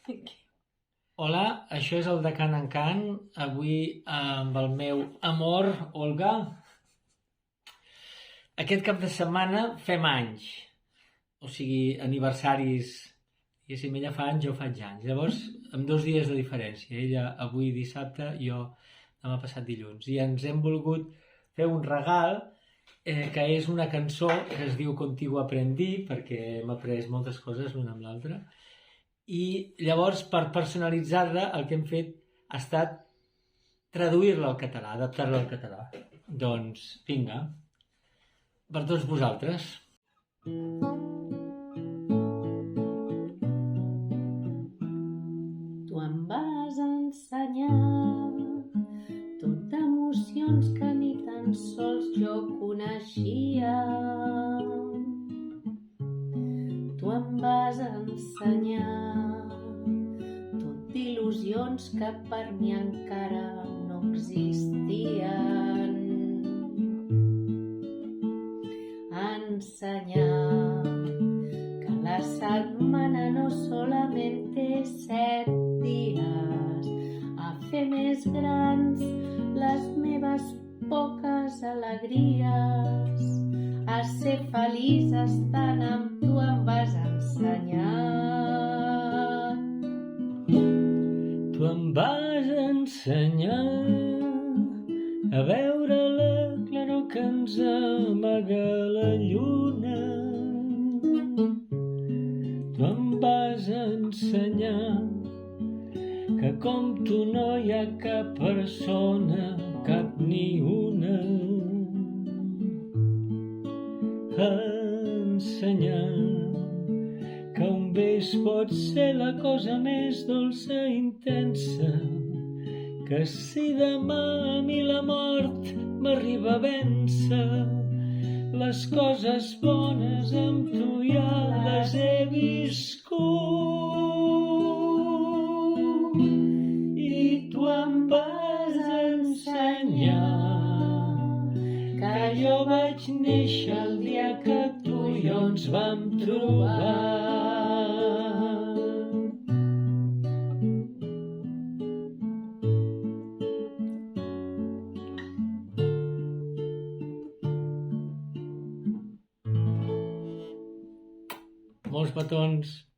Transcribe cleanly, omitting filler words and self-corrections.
Hola, això és el de Can en Can, avui amb el meu amor, Olga. Aquest cap de setmana fem anys, o sigui, aniversaris, diguéssim, ella fa anys, jo faig anys. Llavors, amb 2 dies de diferència, ella avui dissabte, jo demà passat dilluns. I ens hem volgut fer un regal, que és una cançó que es diu Contigo aprendí, perquè hem après moltes coses l'una amb l'altra. I llavors, per personalitzar-la, el que hem fet ha estat traduir-la al català, adaptar-la al català. Doncs, vinga, per tots vosaltres. Tu em vas ensenyar tot d'emocions que ni tan sols jo coneixia. Tu em vas ensenyar tot d'il·lusions que per mi encara no existien. Ensenyar que la setmana no solament té 7 dies, a fer més grans les meves poques alegries, a ser feliç estant amb tu em vas ensenyar. Tu em vas ensenyar a veure la claror que ens amaga la lluna. Tu em vas ensenyar que com tu no hi ha cap persona, cap ni una. Ensenyar que un bes pot ser la cosa més dolça i intensa, que si demà a mi la mort m'arriba a vèncer, les coses bones amb tu ja les he viscut. I tu em vas ensenyar que jo vaig néixer el dia que tu i jo ens vam trobar. Molts petons.